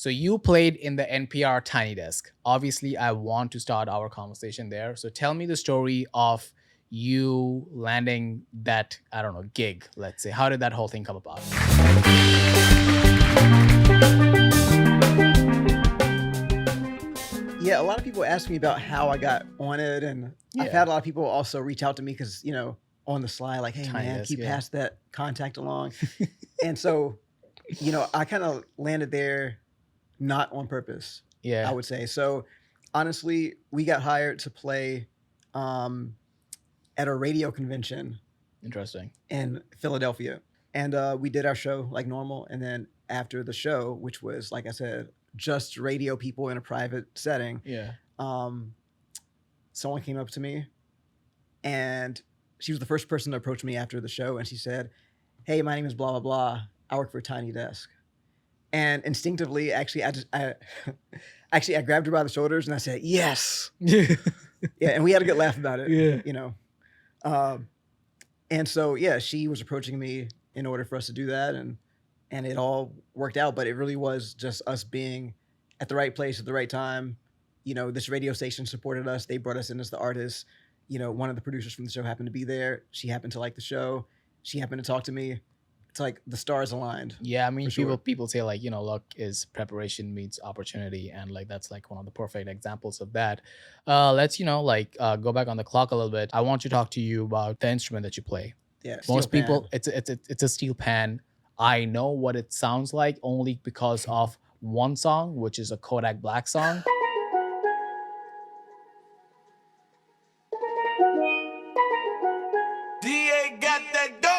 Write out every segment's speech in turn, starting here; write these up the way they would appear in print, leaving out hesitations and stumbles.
So you played in the NPR Tiny Desk. Obviously, I want to start our conversation there. So tell me the story of you landing that, I don't know, gig, let's say. How did that whole thing come about? Yeah, a lot of people ask me about how I got on it, and I've Yeah, had a lot of people also reach out to me because, on the sly, like, hey Tiny man, can Desk. you Yeah. pass that contact along? And so, I kind of landed there not on purpose, I Yeah. would say. So honestly, we got hired to play um, at a radio convention Interesting. in Philadelphia. And we did our show like normal. And then after the show, which was, like I said, just radio people in a private setting, Yeah. um, someone came up to me and she was the first person to approach me after the show. And she said, hey, my name is blah, blah, blah. I work for Tiny Desk. And instinctively, actually, I grabbed her by the shoulders and I said, yes. Yeah. Yeah. And we had a good laugh about it, Yeah. Um, and so, yeah, she was approaching me in order for us to do that. And it all worked out, but it really was just us being at the right place at the right time. This radio station supported us. They brought us in as the artists. One of the producers from the show happened to be there. She happened to like the show. She happened to talk to me. It's like the stars aligned. Yeah, I mean, For sure. people say like, luck is preparation meets opportunity, and like that's like one of the perfect examples of that. Let's go back on the clock a little bit. I want to talk to you about the instrument that you play. Yeah. Most Steel people, pan. it's a steel pan. I know what it sounds like only because of one song, which is a Kodak Black song. DA got that dope.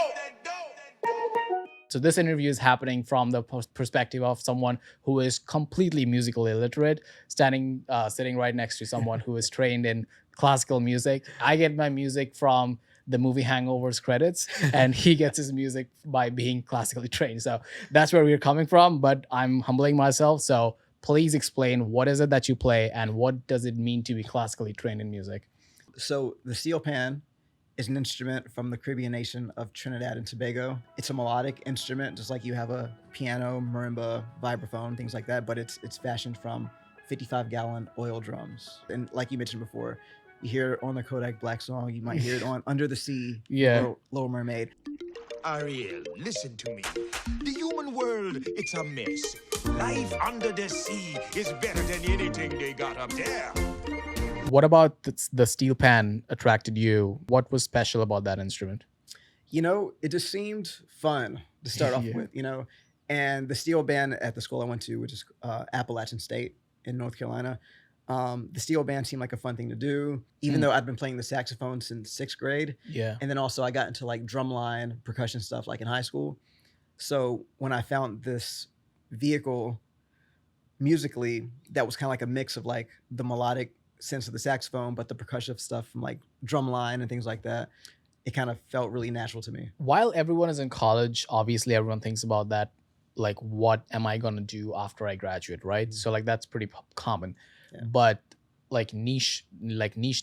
So this interview is happening from the perspective of someone who is completely musically illiterate, sitting right next to someone who is trained in classical music. I get my music from the movie Hangover's credits, and he gets his music by being classically trained. So that's where we're coming from, but I'm humbling myself. So please explain, what is it that you play and what does it mean to be classically trained in music? So the steel pan is an instrument from the Caribbean nation of Trinidad and Tobago. It's a melodic instrument, just like you have a piano, marimba, vibraphone, things like that, but it's fashioned from 55-gallon oil drums. And like you mentioned before, you hear it on the Kodak Black song, you might hear it on Under the Sea, Yeah. Little Mermaid. Ariel, listen to me. The human world, it's a mess. Life under the sea is better than anything they got up there. What about the steel pan attracted you? What was special about that instrument? It just seemed fun to start off Yeah. with, and the steel band at the school I went to, which is Appalachian State in North Carolina, the steel band seemed like a fun thing to do, even though I'd been playing the saxophone since 6th grade. Yeah. And then also I got into like drumline, percussion stuff like in high school. So when I found this vehicle musically that was kind of like a mix of like the melodic sense of the saxophone, but the percussive stuff from like drumline and things like that, it kind of felt really natural to me. While everyone is in college, obviously everyone thinks about that, like, what am I going to do after I graduate, right? So like that's pretty common. Yeah. But like niche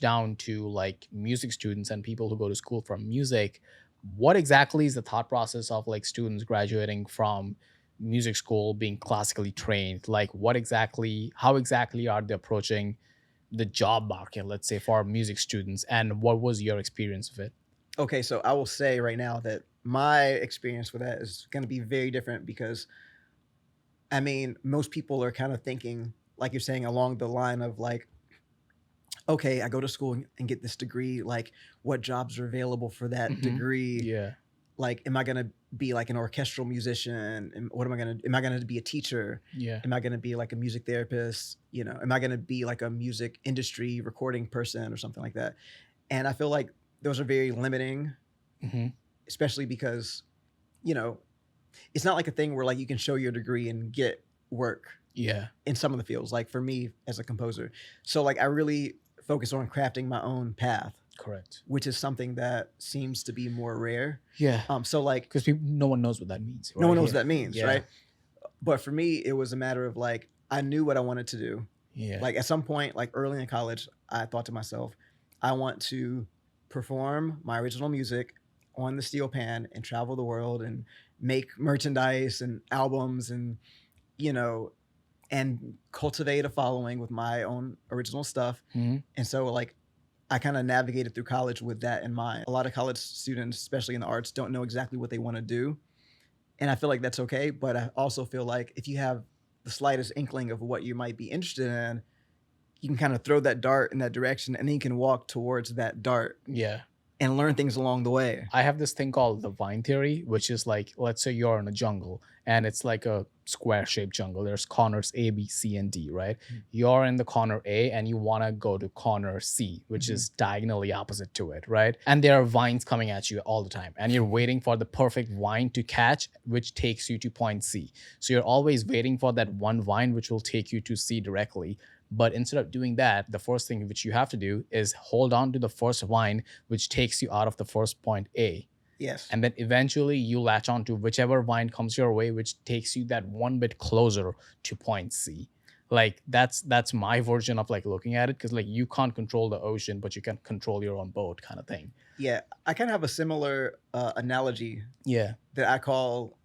down to like music students and people who go to school from music, what exactly is the thought process of like students graduating from music school being classically trained? Like how exactly are they approaching the job market, let's say, for music students, and what was your experience of it? Okay, so I will say right now that my experience with that is going to be very different because, I mean, most people are kind of thinking, like you're saying, along the line of like, okay, I go to school and get this degree. Like, what jobs are available for that degree? Yeah. Like, am I going to be like an orchestral musician? And what am I going to be a teacher? Yeah. Am I going to be like a music therapist? Am I going to be like a music industry recording person or something like that? And I feel like those are very limiting, especially because, it's not like a thing where like you can show your degree and get work. Yeah. In some of the fields, like for me as a composer. So like I really focus on crafting my own path. Correct. Which is something that seems to be more rare. Yeah. So like, because no one knows what that means. No one knows what that means, right? But for me, it was a matter of like, I knew what I wanted to do. Yeah. Like at some point, like early in college, I thought to myself, I want to perform my original music on the steel pan and travel the world and make merchandise and albums and, and cultivate a following with my own original stuff. Mhm. And so like I kind of navigated through college with that in mind. A lot of college students, especially in the arts, don't know exactly what they want to do. And I feel like that's okay. But I also feel like if you have the slightest inkling of what you might be interested in, you can kind of throw that dart in that direction and then you can walk towards that dart Yeah. and learn things along the way. I have this thing called the vine theory, which is like, let's say you're in a jungle and it's like a square shaped jungle. There's corners A, B, C, and D, right? You're in the corner A and you want to go to corner C, which is diagonally opposite to it, right? And there are vines coming at you all the time and you're waiting for the perfect vine to catch, which takes you to point C. So you're always waiting for that one vine, which will take you to C directly. But instead of doing that, the first thing which you have to do is hold on to the first vine, which takes you out of the first point A. Yes. And then eventually you latch on to whichever vine comes your way, which takes you that one bit closer to point C. Like that's my version of like looking at it, because like you can't control the ocean, but you can control your own boat kind of thing. Yeah. I kind of have a similar analogy Yeah. that I call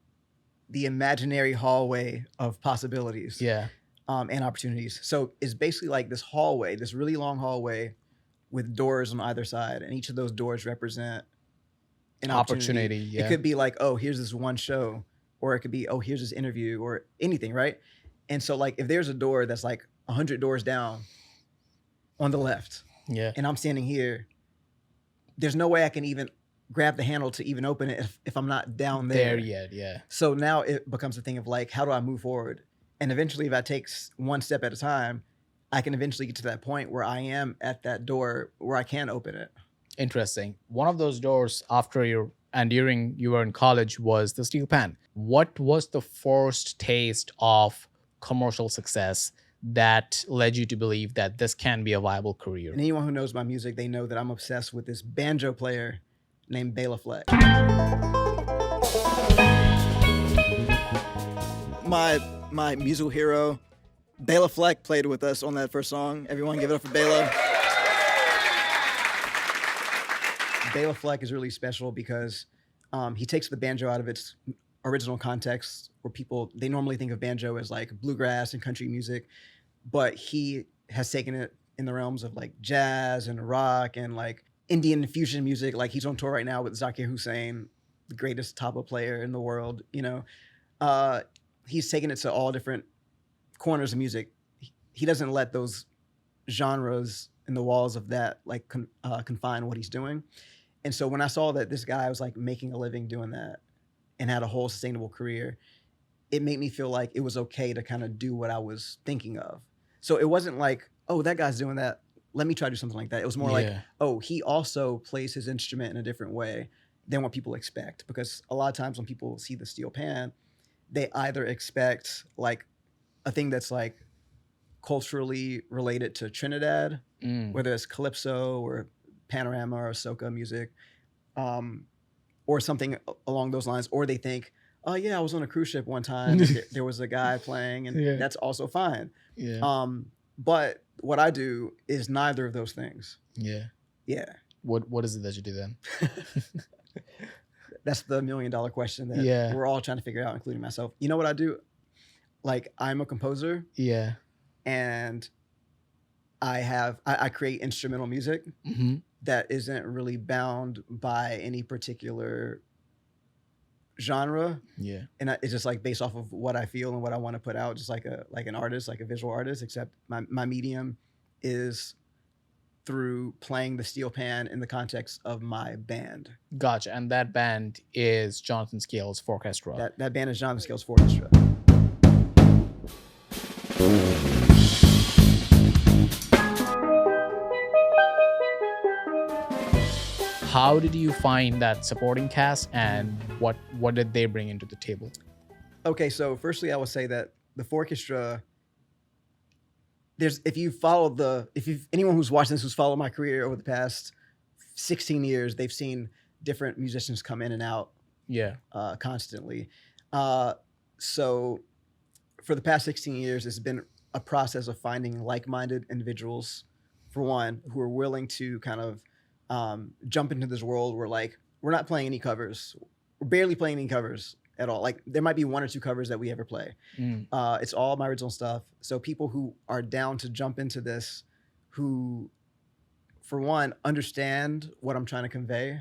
the imaginary hallway of possibilities. Yeah. And opportunities. So it's basically like this hallway, this really long hallway with doors on either side. And each of those doors represent an opportunity. Yeah. It could be like, oh, here's this one show. Or it could be, oh, here's this interview or anything, right? And so like if there's a door that's like 100 doors down on the left, Yeah. and I'm standing here, there's no way I can even grab the handle to even open it if I'm not down there. There yet. Yeah. So now it becomes a thing of like, how do I move forward? And eventually, if I take one step at a time, I can eventually get to that point where I am at that door where I can open it. Interesting. One of those doors after during you were in college was the steel pan. What was the first taste of commercial success that led you to believe that this can be a viable career? And anyone who knows my music, they know that I'm obsessed with this banjo player named Bela Fleck. My musical hero, Bela Fleck, played with us on that first song. Everyone give it up for Bela. Bela Fleck is really special because he takes the banjo out of its original context where they normally think of banjo as like bluegrass and country music, but he has taken it in the realms of like jazz and rock and like Indian fusion music. Like he's on tour right now with Zakir Hussain, the greatest tabla player in the world, you know. He's taken it to all different corners of music. He doesn't let those genres in the walls of that like confine what he's doing. And so when I saw that this guy was like making a living doing that and had a whole sustainable career, it made me feel like it was okay to kind of do what I was thinking of. So it wasn't like, oh, that guy's doing that, let me try to do something like that. It was more like, oh, he also plays his instrument in a different way than what people expect. Because a lot of times when people see the steel pan, they either expect like a thing that's like culturally related to Trinidad, whether it's calypso or panorama or soca music, or something along those lines. Or they think, oh yeah, I was on a cruise ship one time. There was a guy playing, and that's also fine. Yeah. But what I do is neither of those things. Yeah. Yeah. What is it that you do then? That's the $1 million question that we're all trying to figure out, including myself. You know what I do? Like, I'm a composer. Yeah. And I create instrumental music that isn't really bound by any particular genre. Yeah. And it's just like based off of what I feel and what I want to put out, just like an artist, like a visual artist, except my medium is through playing the steel pan in the context of my band. Gotcha. And that band is Jonathan Scales Orchestra. That band is Jonathan Scales Orchestra. How did you find that supporting cast, and what did they bring into the table? Okay, so firstly, I would say that the orchestra, anyone who's watching this, who's followed my career over the past 16 years, they've seen different musicians come in and out constantly. So for the past 16 years, it's been a process of finding like-minded individuals, for one, who are willing to kind of jump into this world where like, we're not playing any covers. We're barely playing any covers. at all. Like there might be 1 or 2 covers that we ever play. It's all my original stuff. So people who are down to jump into this, who, for one, understand what I'm trying to convey,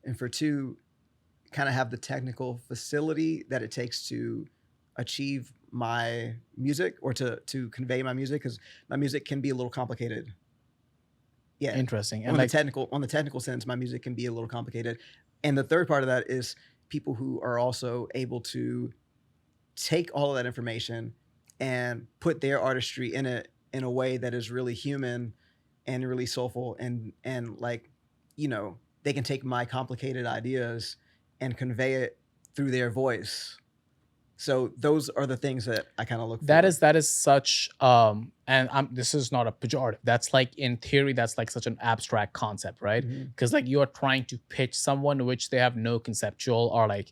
and for two, kind of have the technical facility that it takes to achieve my music or to convey my music, because my music can be a little complicated. Yeah. Interesting. And On like the technical sense, my music can be a little complicated. And the third part of that is people who are also able to take all of that information and put their artistry in it in a way that is really human and really soulful, and like, you know, they can take my complicated ideas and convey it through their voice. So those are the things that I kind of look for. that is such this is not a pejorative. That's like, in theory, that's like such an abstract concept, right? Because like you are trying to pitch someone which they have no conceptual or like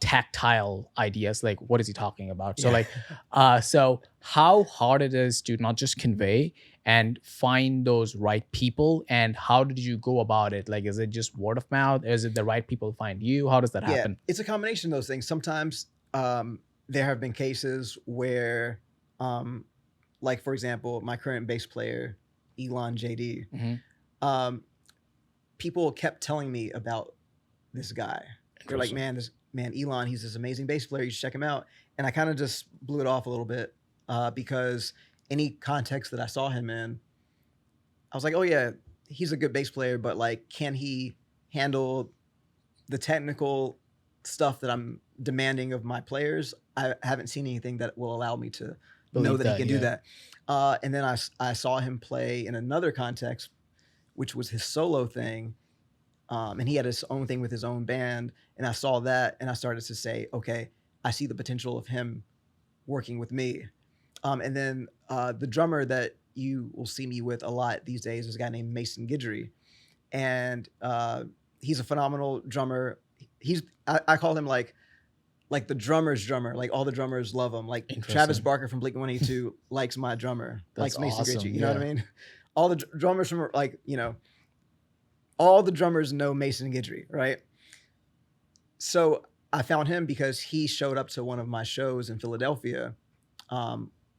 tactile ideas. Like, what is he talking about? So like so how hard it is to not just convey and find those right people, and how did you go about it? Like, is it just word of mouth? Is it the right people find you? How does that happen? It's a combination of those things. Sometimes there have been cases where, like, for example, my current bass player, Elon JD, people kept telling me about this guy. They're like, man, Elon, he's this amazing bass player. You should check him out. And I kind of just blew it off a little bit because any context that I saw him in, I was like, oh yeah, he's a good bass player, but like, can he handle the technical stuff that I'm demanding of my players? I haven't seen anything that will allow me to know that he can do that. And then I saw him play in another context, which was his solo thing. And he had his own thing with his own band. And I saw that and I started to say, okay, I see the potential of him working with me. And then the drummer that you will see me with a lot these days is a guy named Mason Guidry. And he's a phenomenal drummer. I call him like the drummer's drummer. Like all the drummers love him. Like Travis Barker from Blink-182 likes my drummer. That's likes Mason awesome. Guidry. You know what I mean? All the drummers from, like, you know, all the drummers know Mason Guidry, right? So I found him because he showed up to one of my shows in Philadelphia,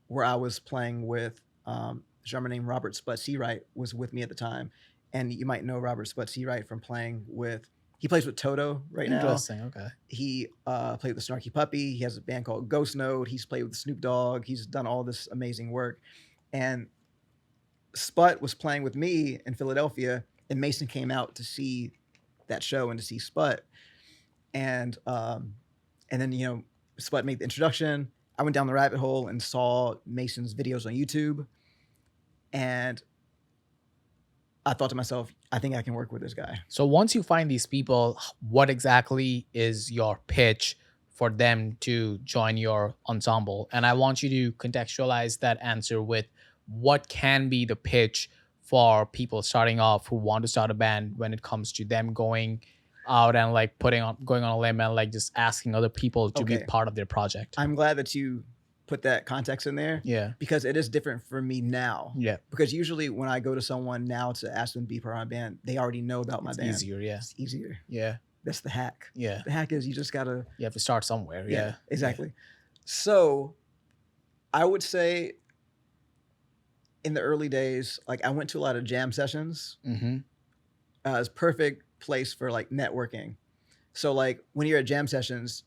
where I was playing with a drummer named Robert Sput Seawright was with me at the time. And you might know Robert Sput Seawright from playing with, he plays with Toto right now. Interesting, okay. He played with Snarky Puppy. He has a band called Ghost Note. He's played with Snoop Dogg. He's done all this amazing work. And Sput was playing with me in Philadelphia, and Mason came out to see that show and to see Sput. And then, you know, Sput made the introduction. I went down the rabbit hole and saw Mason's videos on YouTube. And I thought to myself, I think I can work with this guy. So once you find these people, what exactly is your pitch for them to join your ensemble? And I want you to contextualize that answer with what can be the pitch for people starting off who want to start a band when it comes to them going out and like going on a limb and like just asking other people to be part of their project. I'm glad that you put that context in there. Yeah. Because it is different for me now. Yeah. Because usually when I go to someone now to ask them to be part of my band, they already know about my band. Easier, yeah. It's easier. Yeah. That's the hack. Yeah. The hack is you just gotta. You have to start somewhere. Yeah. Exactly. Yeah. So I would say in the early days, like I went to a lot of jam sessions. It's perfect place for like networking. So like when you're at jam sessions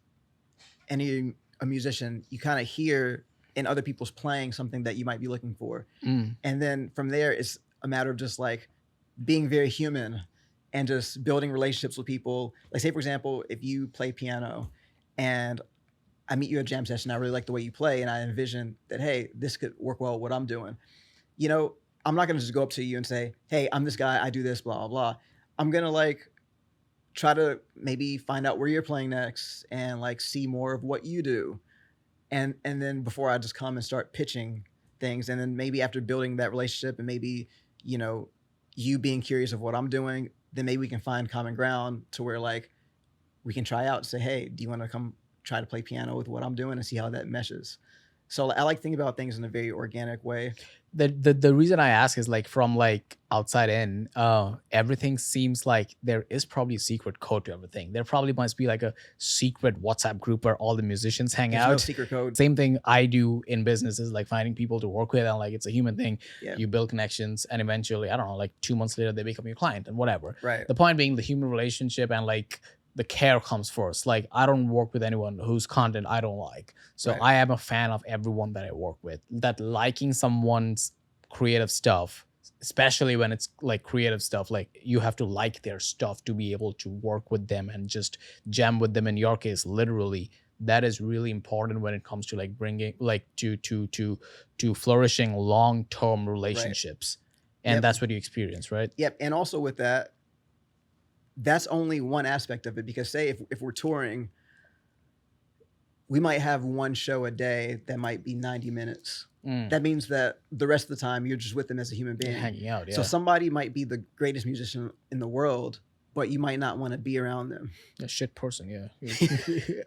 and you're a musician, you kind of hear in other people's playing something that you might be looking for. And then from there, it's a matter of just like being very human and just building relationships with people. Like say, for example, if you play piano and I meet you at a jam session, I really like the way you play and I envision that, hey, this could work well with what I'm doing. You know, I'm not going to just go up to you and say, hey, I'm this guy, I do this, blah, blah, blah. I'm going to like try to maybe find out where you're playing next and like see more of what you do. And then before I just come and start pitching things, and then maybe after building that relationship and maybe, you know, you being curious of what I'm doing, then maybe we can find common ground to where like we can try out and say, hey, do you want to come try to play piano with what I'm doing and see how that meshes? So I like thinking about things in a very organic way. The reason I ask is like from like outside in, everything seems like there is probably a secret code to everything. There probably must be like a secret WhatsApp group where all the musicians hang There's out. no secret code. Same thing I do in businesses, like finding people to work with, and like it's a human thing. Yeah. You build connections, and eventually, I don't know, like 2 months later, they become your client and whatever. Right. The point being, the human relationship and like the care comes first. Like I don't work with anyone whose content I don't like. So Right. I am a fan of everyone that I work with. That liking someone's creative stuff, especially when it's like creative stuff, like you have to like their stuff to be able to work with them and just jam with them. In your case, literally, that is really important when it comes to like bringing like to flourishing long-term relationships. And Yep. that's what you experience, right? Yep. And also with that, that's only one aspect of it, because say if we're touring, we might have one show a day that might be 90 minutes. That means that the rest of the time you're just with them as a human being. Hanging out, yeah. So somebody might be the greatest musician in the world, but you might not want to be around them. A shit person, yeah.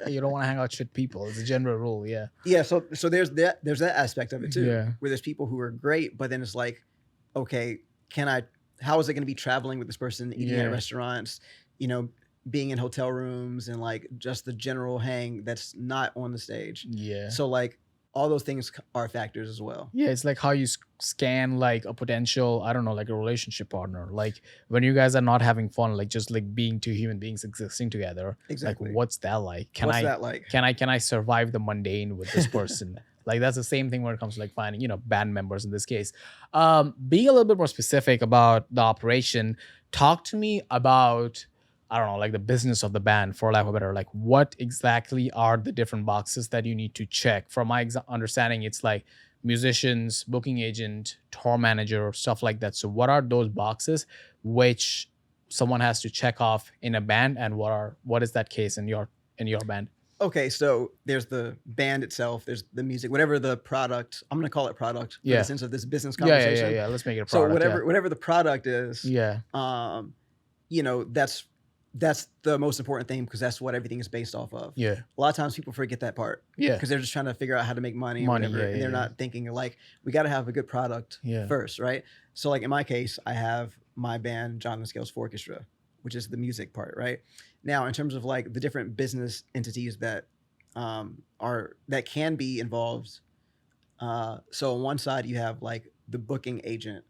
You don't want to hang out with shit people. It's a general rule, yeah. Yeah. So there's that aspect of it too, Yeah. where there's people who are great, but then it's like, okay, how is it going to be traveling with this person, eating Yeah. at restaurants, you know, being in hotel rooms and like just the general hang that's not on the stage. Yeah. So like all those things are factors as well. Yeah, it's like how you scan like a potential, I don't know, like a relationship partner. Like when you guys are not having fun, like just like being two human beings existing together. Exactly. Like what's that like? What's that like? Can I survive the mundane with this person? Like that's the same thing when it comes to like finding, you know, band members in this case. Being a little bit more specific about the operation, talk to me about, I don't know, like the business of the band, for lack of a better, like what exactly are the different boxes that you need to check? From my understanding, it's like musicians, booking agent, tour manager, stuff like that. So what are those boxes which someone has to check off in a band, and what is that case in your band? Okay, so there's the band itself, there's the music, whatever the product. I'm gonna call it product for Yeah. the sense of this business Yeah, conversation. yeah. Let's make it a So product. whatever the product is, Yeah. you know, that's the most important thing, because that's what everything is based off of. Yeah. A lot of times people forget that part. Yeah. Because they're just trying to figure out how to make money, or Money, whatever, yeah, and they're yeah, not thinking like, we got to have a good product Yeah. first, right? So like in my case, I have my band Jonathan Scales Orchestra, which is the music part, right? Now, in terms of like the different business entities that that can be involved, so on one side you have like the booking agent,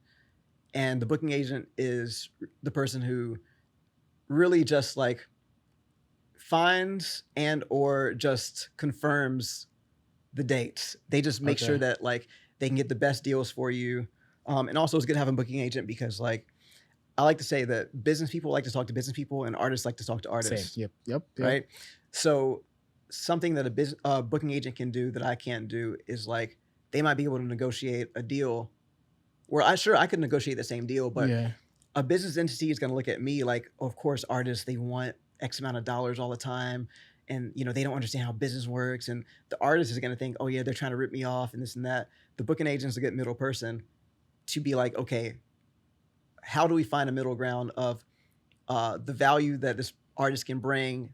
and the booking agent is the person who really just like finds and or just confirms the dates. They just make sure Okay. that like they can get the best deals for you. And also it's good to have a booking agent, because like I like to say that business people like to talk to business people and artists like to talk to artists. Same. Yep. Right? So something that a booking agent can do that I can't do is like they might be able to negotiate a deal where I could negotiate the same deal, but Yeah. a business entity is going to look at me like, of course, artists, they want X amount of dollars all the time. And, you know, they don't understand how business works. And the artist is going to think, oh yeah, they're trying to rip me off and this and that. The booking agent is a good middle person to be like, okay, how do we find a middle ground of the value that this artist can bring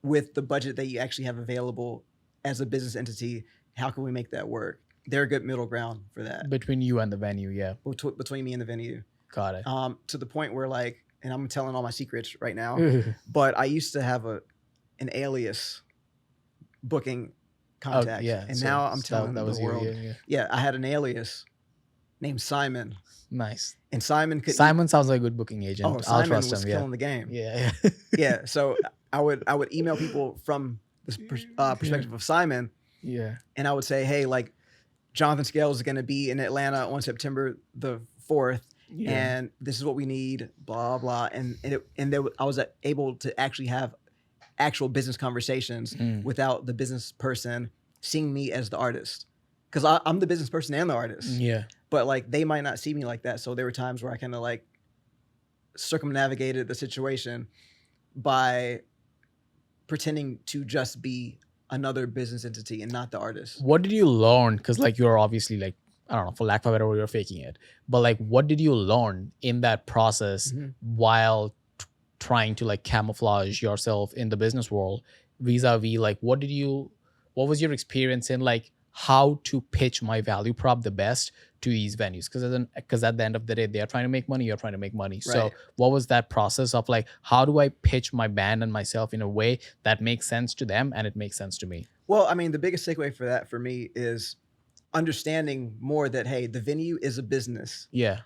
with the budget that you actually have available as a business entity? How can we make that work? They're a good middle ground for that Between you and the venue, yeah. between me and the venue. Got it. To the point where like, and I'm telling all my secrets right now, but I used to have an alias booking contact, yeah. and so now I'm telling that the was you, world. yeah. Yeah, I had an alias named Simon, Nice. and Simon could. Simon sounds like a good booking agent. Oh, I'll Simon trust was him. Yeah. killing the game. Yeah. Yeah, so I would email people from this perspective of Simon, Yeah. and I would say, hey, like Jonathan Scales is going to be in Atlanta on September the 4th. Yeah. And this is what we need, blah blah, I was able to actually have actual business conversations without the business person seeing me as the artist, because I'm the business person and the artist. Yeah. But like they might not see me like that, so there were times where I kind of like circumnavigated the situation by pretending to just be another business entity and not the artist. What did you learn? Because like you're obviously like, I don't know, for lack of a better word, you're faking it. But like, what did you learn in that process while trying to like camouflage yourself in the business world vis-a-vis like, what was your experience in like how to pitch my value prop the best to these venues, because at the end of the day, they are trying to make money, you're trying to make money. So Right. what was that process of like, how do I pitch my band and myself in a way that makes sense to them and it makes sense to me? Well, I mean, the biggest takeaway for that for me is understanding more that, hey, the venue is a business. Yeah.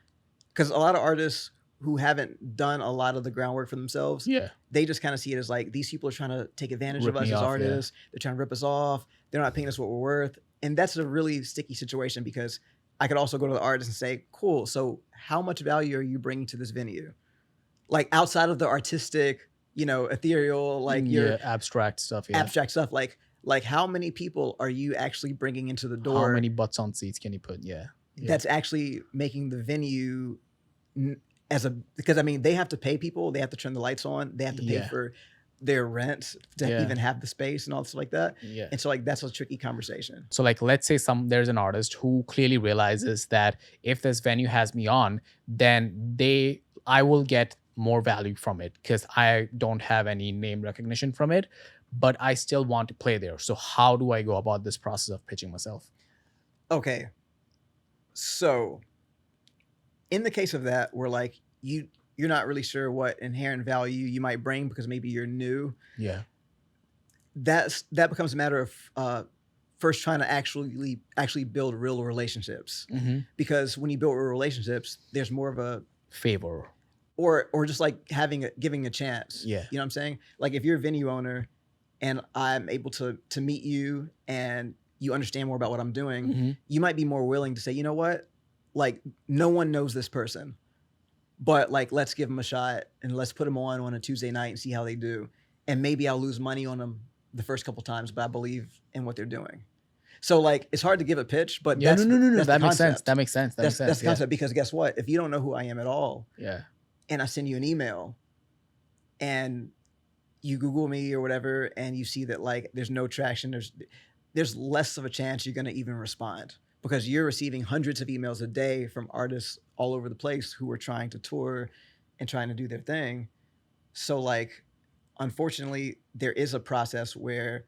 Because a lot of artists who haven't done a lot of the groundwork for themselves, Yeah. they just kind of see it as like, these people are trying to take advantage Rip of us me as off, yeah. artists. They're trying to rip us off. They're not paying us what we're worth. And that's a really sticky situation, because I could also go to the artist and say, cool, so how much value are you bringing to this venue? Like outside of the artistic, ethereal, like your Yeah, abstract stuff. Yeah. abstract stuff, like how many people are you actually bringing into the door? How many butts on seats can you put? Yeah. That's actually making the venue because I mean, they have to pay people, they have to turn the lights on, they have to pay Yeah. for their rent to Yeah. even have the space and all stuff like that. Yeah. And so like that's a tricky conversation. So like, let's say there's an artist who clearly realizes that if this venue has me on, then I will get more value from it because I don't have any name recognition from it, but I still want to play there. So how do I go about this process of pitching myself? Okay. So in the case of that, where like you're not really sure what inherent value you might bring because maybe you're new, Yeah. that becomes a matter of first trying to actually build real relationships. Mm-hmm. Because when you build real relationships, there's more of a Favor. or just like giving a chance. Yeah. You know what I'm saying? Like if you're a venue owner and I'm able to meet you and you understand more about what I'm doing, Mm-hmm. you might be more willing to say, you know what? Like no one knows this person, but like let's give them a shot and let's put them on a Tuesday night and see how they do. And maybe I'll lose money on them the first couple times, but I believe in what they're doing. So like it's hard to give a pitch, but Yeah. that's No. that's the That makes sense. concept. That makes sense. That's the yeah. concept, because guess what? If you don't know who I am at all, Yeah. and I send you an email and you Google me or whatever, and you see that like there's no traction, there's less of a chance you're going to even respond, because you're receiving hundreds of emails a day from artists all over the place who are trying to tour and trying to do their thing. So like, unfortunately, there is a process where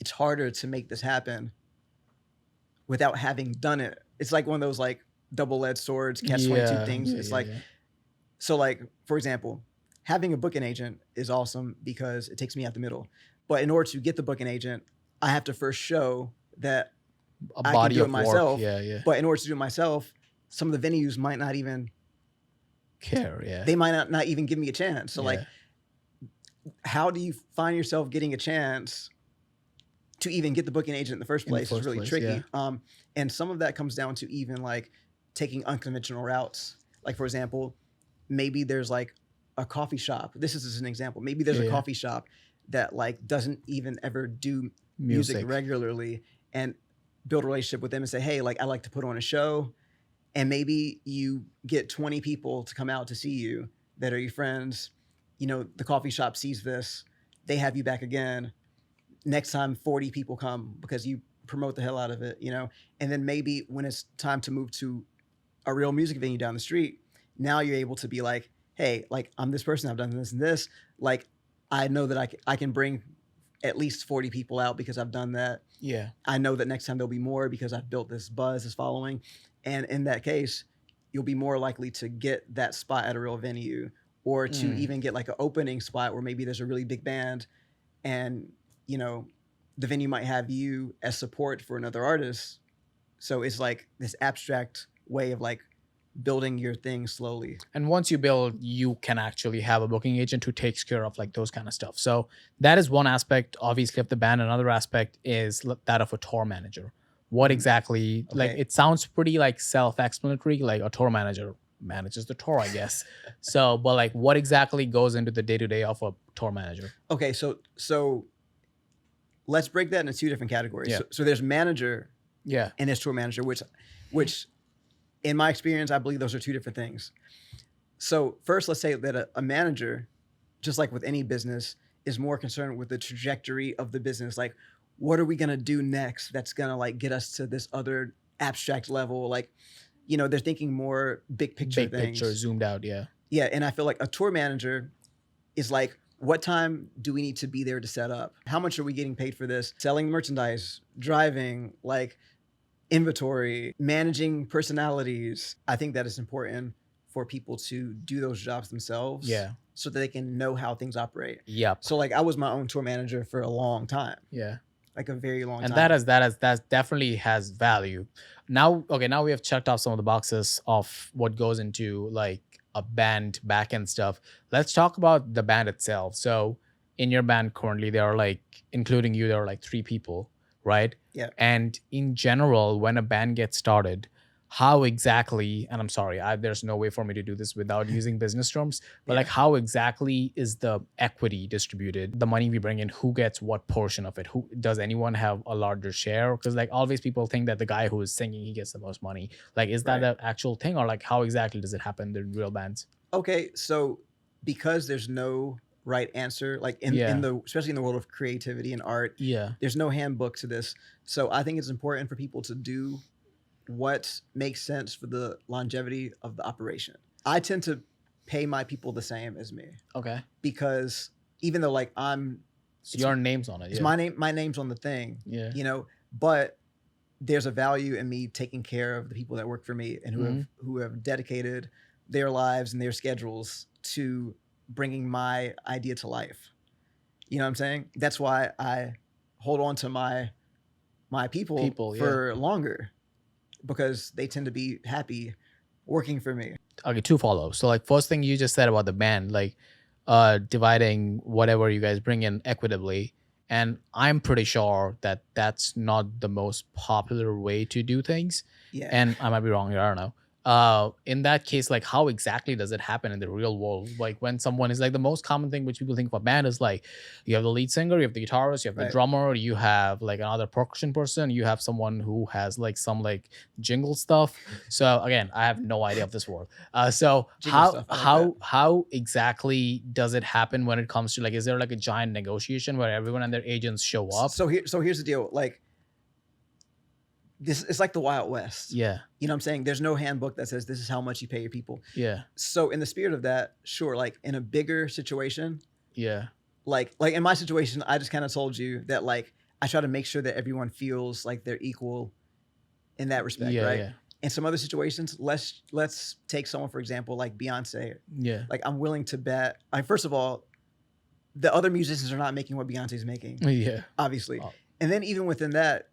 it's harder to make this happen without having done it. It's like one of those like double-edged swords, catch-22 things. It's like, so like, for example, having a booking agent is awesome because it takes me out the middle. But in order to get the booking agent, I have to first show that a I body can do of it myself. work. Yeah. But in order to do it myself, some of the venues might not even Care. Yeah. they might not even give me a chance. So like, Yeah. how do you find yourself getting a chance to even get the booking agent in the first place is really tricky. And some of that comes down to even like taking unconventional routes. Like, for example, maybe there's like a coffee shop. This is just an example. Maybe there's a coffee shop that like doesn't even ever do music regularly, and build a relationship with them and say, hey, like I like to put on a show. And maybe you get 20 people to come out to see you that are your friends. You know, the coffee shop sees this, they have you back again. Next time 40 people come because you promote the hell out of it, you know? And then maybe when it's time to move to a real music venue down the street, now you're able to be like, hey, like I'm this person, I've done this and this. Like, I know that I can bring at least 40 people out because I've done that. Yeah. I know that next time there'll be more because I've built this buzz, this following. And in that case, you'll be more likely to get that spot at a real venue, or to even get like an opening spot where maybe there's a really big band and, you know, the venue might have you as support for another artist. So it's like this abstract way of like building your thing slowly. And once you build, you can actually have a booking agent who takes care of like those kind of stuff. So that is one aspect, obviously, of the band. Another aspect is that of a tour manager. What exactly, like, it sounds pretty like self-explanatory, like a tour manager manages the tour, I guess. So, but like what exactly goes into the day-to-day of a tour manager? Okay, so let's break that into two different categories. Yeah. So there's manager Yeah. and there's tour manager, which in my experience, I believe those are two different things. So first, let's say that a manager, just like with any business, is more concerned with the trajectory of the business. Like, what are we gonna do next that's gonna like get us to this other abstract level? Like, you know, they're thinking more big picture Big things. picture, zoomed out, yeah. Yeah, and I feel like a tour manager is like, What time do we need to be there to set up? How much are we getting paid for this? Selling merchandise, driving, like inventory, managing personalities. I think that it's important for people to do those jobs themselves. Yeah. So that they can know how things operate. Yep. So like I was my own tour manager for a long time. Yeah. Like a very long And time. that definitely has value. Now we have checked off some of the boxes of what goes into like a band backend stuff. Let's talk about the band itself. So in your band currently, there are like, including you, there are like 3 people, right? Yeah. And in general, when a band gets started, how exactly, and I'm sorry, there's no way for me to do this without using business terms, but Yeah. like how exactly is the equity distributed? The money we bring in, who gets what portion of it? Who does anyone have a larger share? Because like always people think that the guy who is singing, he gets the most money. Like, is that Right. the actual thing, or like how exactly does it happen in real bands? Okay, so because there's no right answer, like in the especially in the world of creativity and art, Yeah. there's no handbook to this. So I think it's important for people to do what makes sense for the longevity of the operation. I tend to pay my people the same as me Okay. because even though like So your name's on it. it's Yeah. my name's on the thing, Yeah. you know, but there's a value in me taking care of the people that work for me and who have dedicated their lives and their schedules to bringing my idea to life. You know what I'm saying? That's why I hold on to my people for longer, because they tend to be happy working for me. Okay, 2 follow-ups. So like first thing you just said about the band, like dividing whatever you guys bring in equitably, and I'm pretty sure that that's not the most popular way to do things. Yeah. And I might be wrong here, I don't know. In that case, like how exactly does it happen in the real world? Like when someone is like, the most common thing which people think of a band is like you have the lead singer, you have the guitarist, you have the Right. drummer, you have like another percussion person, you have someone who has like some like jingle stuff. So again, I have no idea of this world. So Jingle stuff, I like how exactly does it happen when it comes to like, is there like a giant negotiation where everyone and their agents show up? So here's the deal. Like this, it's like the Wild West. Yeah. You know what I'm saying? There's no handbook that says this is how much you pay your people. Yeah. So in the spirit of that, sure, like in a bigger situation, Yeah. like in my situation, I just kind of told you that like I try to make sure that everyone feels like they're equal in that respect, Yeah. right? Yeah. In some other situations, let's take someone, for example, like Beyonce. Yeah. Like I'm willing to bet. First of all, the other musicians are not making what Beyonce's making, Yeah. obviously. Oh. And then even within that,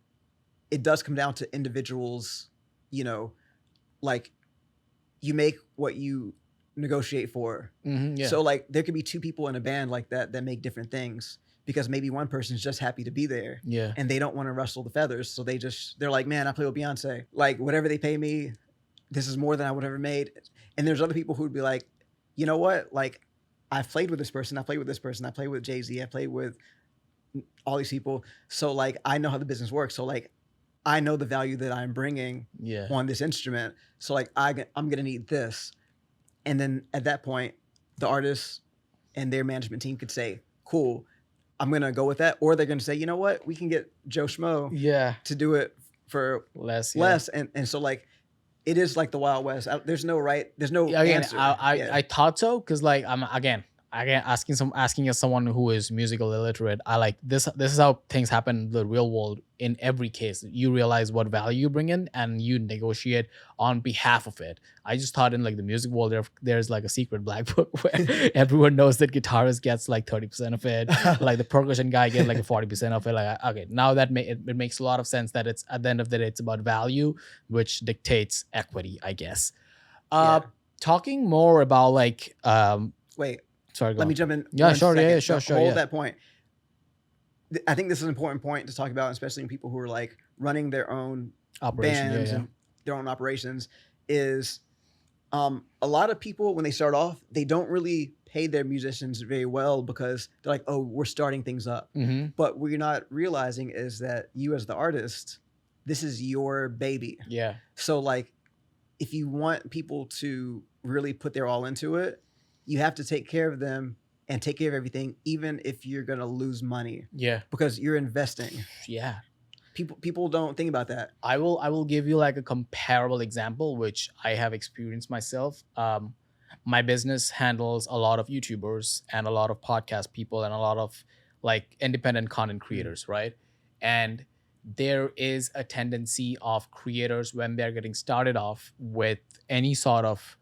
it does come down to individuals, you know, like you make what you negotiate for. Yeah. So like there could be 2 people in a band like that make different things, because maybe one person's just happy to be there Yeah. and they don't want to rustle the feathers. So they're like, man, I play with Beyonce. Like whatever they pay me, this is more than I would have ever made. And there's other people who would be like, you know what? Like I've played with this person. I played with this person. I played with Jay-Z. I played with all these people. So like, I know how the business works. So like, I know the value that I'm bringing Yeah. on this instrument. So like, I'm going to need this. And then at that point, the artist and their management team could say, cool, I'm going to go with that. Or they're going to say, you know what? We can get Joe Schmo Yeah. to do it for Less. less. And so like, it is like the Wild West. There's no Again, answer. I thought so, because like I'm again asking as someone who is musical illiterate, I like this is how things happen in the real world. In every case, you realize what value you bring in and you negotiate on behalf of it. I just thought in like the music world there's like a secret black book where everyone knows that guitarist gets like 30% of it, like the percussion guy get like a 40% of it. Like okay, now that it makes a lot of sense that it's at the end of the day it's about value, which dictates equity, I guess. Talking more about like Wait, sorry, go let on. me jump in. Yeah, one sure. second. Yeah, sure, sure. Hold Yeah. that point. I think this is an important point to talk about, especially in people who are like running their own Operation. bands Yeah. and their own operations. Is a lot of people when they start off, they don't really pay their musicians very well because they're like, oh, we're starting things up. Mm-hmm. But what you're not realizing is that you as the artist, this is your baby. Yeah. So like, if you want people to really put their all into it, you have to take care of them and take care of everything, even if you're gonna lose money, Yeah. because you're investing. Yeah. People don't think about that. I will give you like a comparable example which I have experienced myself. my business handles a lot of YouTubers and a lot of podcast people and a lot of like independent content creators, right? And there is a tendency of creators when they're getting started off with any sort of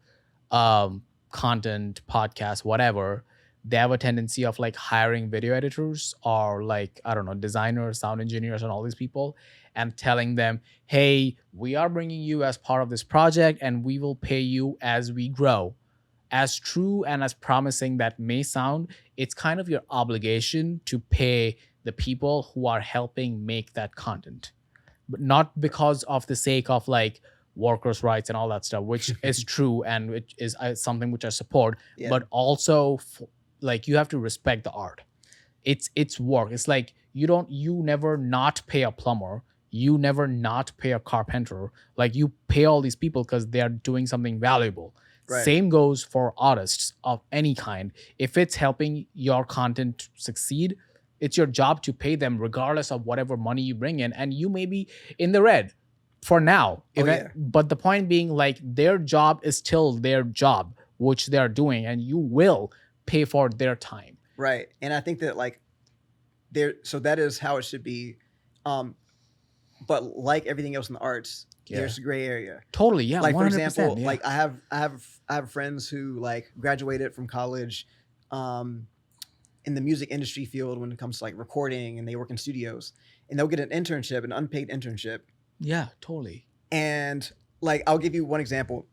content, podcast, whatever, they have a tendency of like hiring video editors or like, I don't know, designers, sound engineers, and all these people and telling them, hey, we are bringing you as part of this project and we will pay you as we grow. As true and as promising that may sound, it's kind of your obligation to pay the people who are helping make that content, but not because of the sake of like workers' rights and all that stuff, which is true and which is something which I support, Yeah. but also like you have to respect the art. It's work. It's like you never not pay a plumber, you never not pay a carpenter. Like you pay all these people because they are doing something valuable. Right. Same goes for artists of any kind. If it's helping your content succeed, it's your job to pay them regardless of whatever money you bring in, and you may be in the red for now. But the point being, like, their job is still their job, which they're doing, and you will pay for their time. Right. And I think that like so that is how it should be. But like everything else in the arts, there's a gray area. Totally, yeah. Like 100%, for example, yeah. like I have friends who like graduated from college in the music industry field when it comes to like recording, and they work in studios, and they'll get an internship, an unpaid internship. Yeah, totally. And like I'll give you one example.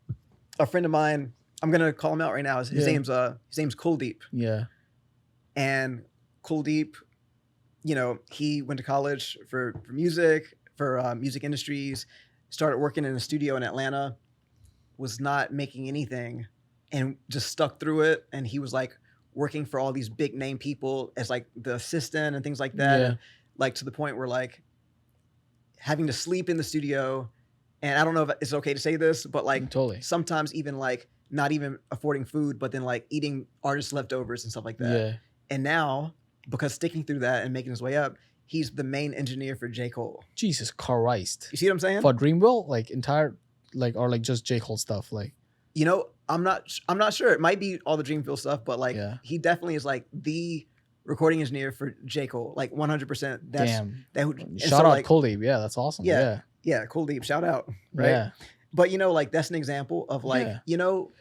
A friend of mine, I'm gonna call him out right now. His name's Kuldeep. Yeah. And Kuldeep, you know, he went to college for music, for music industries, started working in a studio in Atlanta, was not making anything, and just stuck through it. And he was like working for all these big name people as like the assistant and things like that. Yeah. And, like to the point where like having to sleep in the studio. And I don't know if it's okay to say this, but like Totally. sometimes even like not even affording food, but then like eating artist leftovers and stuff like that. Yeah. And now, because sticking through that and making his way up, he's the main engineer for J. Cole. Jesus Christ. You see what I'm saying? For Dreamville, like entire, like, or like just J. Cole stuff, like. You know, I'm not sure. It might be all the Dreamville stuff, but like he definitely is like the recording engineer for J. Cole, like 100%. Damn. Shout out Kuldeep. Yeah, that's awesome. Yeah, Kuldeep. Shout out. Right. Yeah. But you know, like that's an example of like, you know.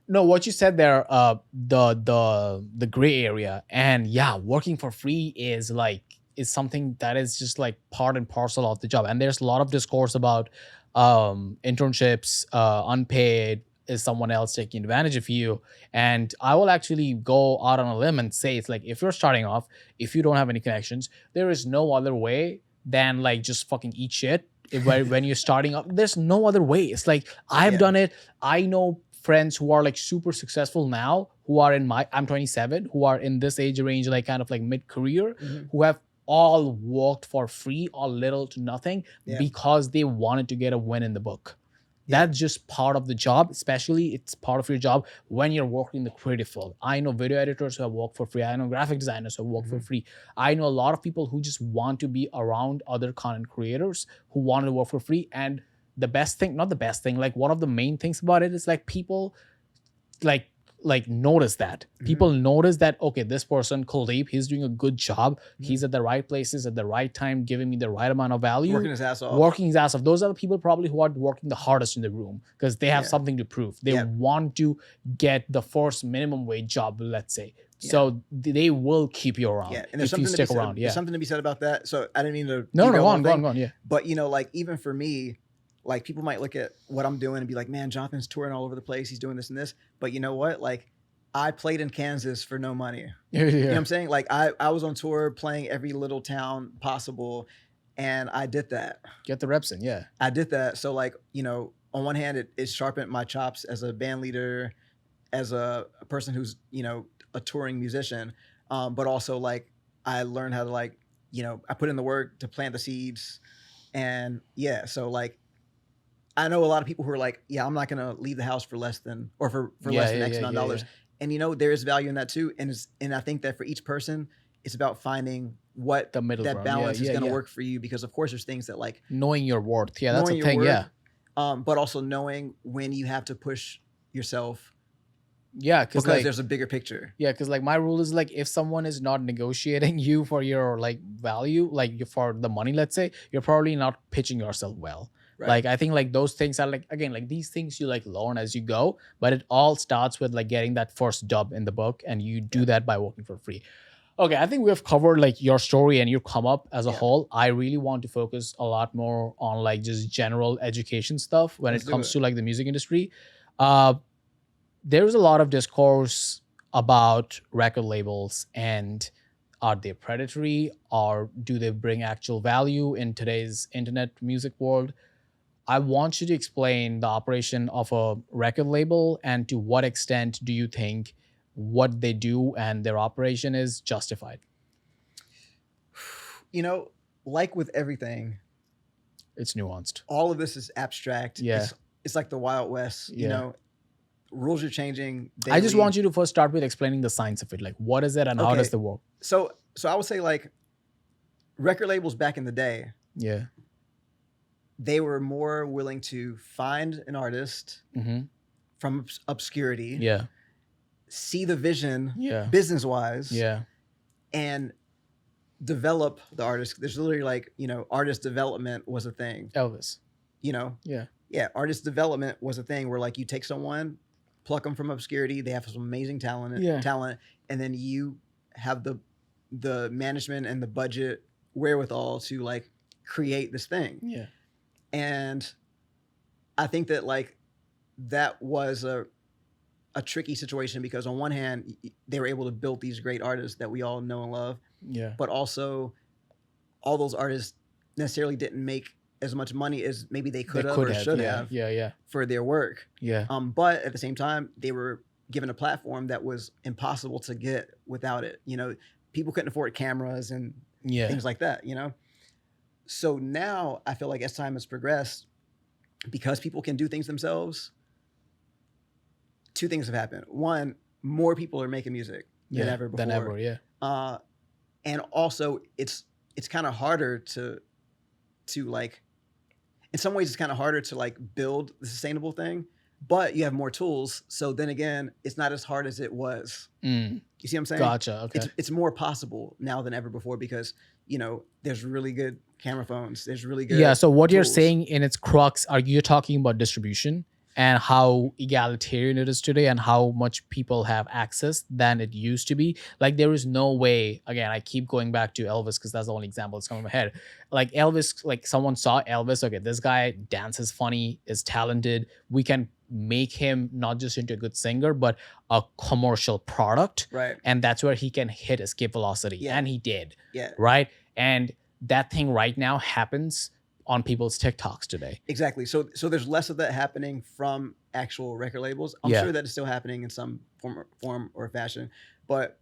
No, what you said there, the gray area, and yeah, working for free is something that is just like part and parcel of the job. And there's a lot of discourse about internships, unpaid, is someone else taking advantage of you. And I will actually go out on a limb and say it's like, if you're starting off, if you don't have any connections, there is no other way than like just fucking eat shit. When you're starting up, there's no other way. It's like, I've done it. I know friends who are like super successful now, who are I'm 27, who are in this age range, like kind of like mid-career, who have all worked for free or little to nothing because they wanted to get a win in the book. That's just part of the job. Especially it's part of your job when you're working in the creative field. I know video editors who have worked for free. I know graphic designers who have worked for free. I know a lot of people who just want to be around other content creators who want to work for free. And the best thing, not the best thing, like one of the main things about it is like people like notice that. People notice that, okay, this person, Kuldeep, he's doing a good job. He's at the right places at the right time, giving me the right amount of value. Working his ass off. Those are the people probably who are working the hardest in the room because they have something to prove. They want to get the first minimum wage job, let's say. So they will keep you around. Yeah, and there's if you stick around. There's something to be said about that. So I didn't mean to. No, go on. Yeah. But you know, like even for me, like people might look at what I'm doing and be like, man, Jonathan's touring all over the place. He's doing this and this. But you know what? Like I played in Kansas for no money. You know what I'm saying? Like I was on tour playing every little town possible. And I did that. Get the reps in, yeah. I did that. So like, you know, on one hand, it sharpened my chops as a band leader, as a person who's, you know, a touring musician. But also like I learned how to like, you know, I put in the work to plant the seeds. And yeah, so like, I know a lot of people who are like, yeah, I'm not going to leave the house for less than, or for less than X amount of dollars. And you know, there is value in that too. And I think that for each person, it's about finding what the middle that balance is going to work for you. Because of course there's things that like knowing your worth. Yeah, that's a thing. Yeah. But also knowing when you have to push yourself Yeah, because because like there's a bigger picture. yeah, because like my rule is like if someone is not negotiating you for your like value, like for the money, let's say, you're probably not pitching yourself well. Right. Like I think like those things are like again like these things you like learn as you go, but it all starts with like getting that first dub in the book, and you do that by working for free. Okay, I think we have covered like your story and your come up as a Yeah. whole. I really want to focus a lot more on like just general education stuff when Let's it do comes it. to like the music industry. Uh, there's a lot of discourse about record labels and are they predatory or do they bring actual value in today's internet music world? I want you to explain the operation of a record label and to what extent do you think what they do and their operation is justified? You know, like with everything, It's nuanced. all of this is abstract. Yeah. It's like the Wild West. You Yeah. know, rules are changing I just daily. want you to first start with explaining the science of it. Like, what is it and how Okay. does it work? So I would say like record labels back in the day, Yeah. they were more willing to find an artist Mm-hmm. from obscurity, Yeah. see the vision Yeah. business wise, Yeah. and develop the artist. There's literally like, you know, artist development was a thing, Elvis. you know? Yeah. Yeah, artist development was a thing where like you take someone, pluck them from obscurity, they have some amazing talent, and then you have the management and the budget wherewithal to like create this thing. Yeah. And I think that like that was a tricky situation because on one hand they were able to build these great artists that we all know and love, Yeah. but also all those artists necessarily didn't make as much money as maybe they could have or should yeah. have Yeah. Yeah. for their work. Yeah. But at the same time, they were given a platform that was impossible to get without it. You know, people couldn't afford cameras and Yeah. things like that, you know? So now I feel like as time has progressed, because people can do things themselves, two things have happened. One, more people are making music than ever before. Than ever. Yeah. And also it's kind of harder to like, in some ways it's kind of harder to like build the sustainable thing, but you have more tools. So then again, it's not as hard as it was. Mm. You see what I'm saying? Gotcha. Okay. It's more possible now than ever before because, you know, there's really good camera phones. There's really good. Yeah. So what you're tools. saying in its crux, are you talking about distribution and how egalitarian it is today and how much people have access than it used to be? Like there is no way, again, I keep going back to Elvis because that's the only example that's coming to my head. Like Elvis, like someone saw Elvis, okay, this guy dances funny, is talented. We can make him not just into a good singer, but a commercial product. Right. And that's where he can hit escape velocity. Yeah. And he did. Yeah. Right. And that thing right now happens on people's TikToks today. Exactly. So there's less of that happening from actual record labels. I'm Yeah. sure that it's still happening in some form or fashion, but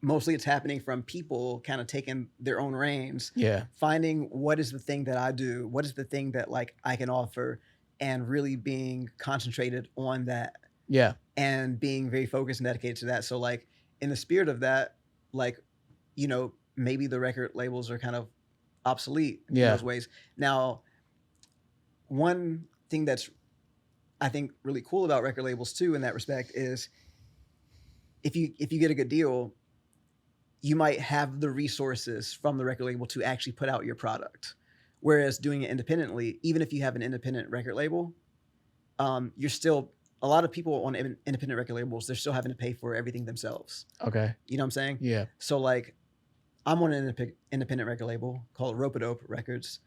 mostly it's happening from people kind of taking their own reins, Yeah. finding what is the thing that I do, what is the thing that like I can offer, and really being concentrated on that Yeah. and being very focused and dedicated to that. So like in the spirit of that, like, you know, maybe the record labels are kind of obsolete in Yeah. those ways. Now, one thing that's I think really cool about record labels too in that respect is if you get a good deal, you might have the resources from the record label to actually put out your product. Whereas doing it independently, even if you have an independent record label, you're still, a lot of people on independent record labels, they're still having to pay for everything themselves. Okay. You know what I'm saying? Yeah. So like, I'm on an independent record label called Rope-a-Dope Records.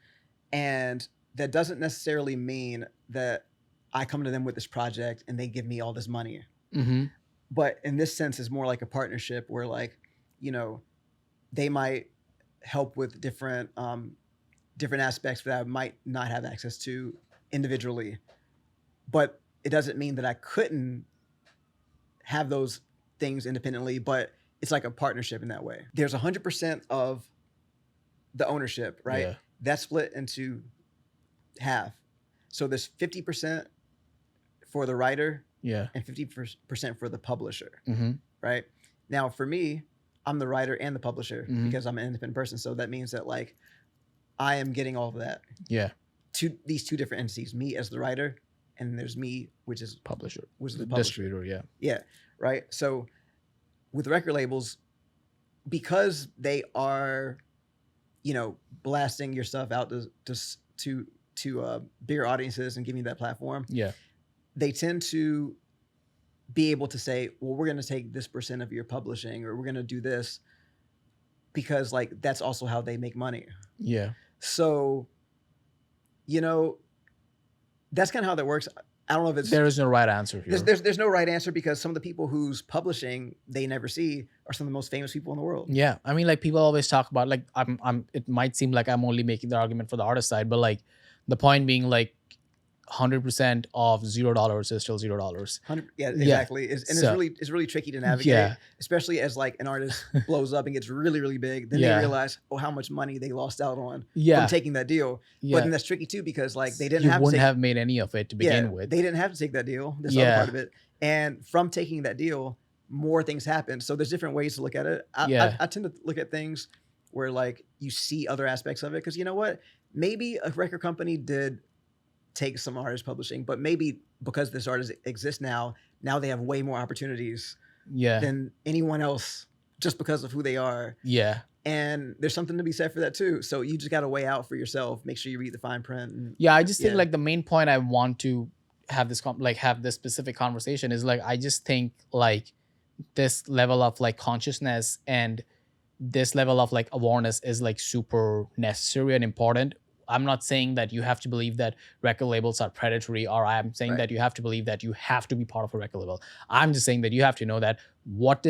And that doesn't necessarily mean that I come to them with this project and they give me all this money. Mm-hmm. But in this sense, it's more like a partnership where like, you know, they might help with different aspects that I might not have access to individually. But it doesn't mean that I couldn't have those things independently, but it's like a partnership in that way. There's 100% of the ownership, right? Yeah. That's split into half. So there's 50% for the writer Yeah. and 50% for the publisher, Mm-hmm. right? Now, for me, I'm the writer and the publisher Mhm. because I'm an independent person. So that means that like I am getting all of that Yeah. to these two different entities, me as the writer and there's me, which is Publisher, which is the the publisher. distributor. Yeah. Yeah, right. So with record labels, because they are, blasting your stuff out to bigger audiences and giving you that platform, Yeah. they tend to be able to say, well, we're going to take this % of your publishing, or we're going to do this, because like that's also how they make money. Yeah. So, that's kind of how that works. I don't know if it's There is no right answer here. there's no right answer, because some of the people who's publishing they never see are some of the most famous people in the world. Yeah, I mean, like people always talk about like I'm. It might seem like I'm only making the argument for the artist side, but like the point being like 100% of $0 is still $0. Yeah, exactly. So- It's really tricky to navigate, Yeah. especially as like an artist blows up and gets really, really big. Then Yeah. they realize, how much money they lost out on Yeah. from taking that deal. Yeah. But then that's tricky too, because like they didn't You have to wouldn't take, have made any of it to begin with. They didn't have to take that deal. That's the Yeah. other part of it. And from taking that deal, more things happen. So there's different ways to look at it. I tend to look at things where like you see other aspects of it, because you know what? Maybe a record company did take some artist publishing, but maybe because this artist exists now they have way more opportunities Yeah. than anyone else, just because of who they are. Yeah. And there's something to be said for that too. So you just got to weigh out for yourself. Make sure you read the fine print. And, Yeah, I just think Yeah. like the main point I want to have this have this specific conversation is like I just think like this level of like consciousness and this level of like awareness is like super necessary and important. I'm not saying that you have to believe that record labels are predatory, or I'm saying Right. that you have to believe that you have to be part of a record label. I'm just saying that you have to know that what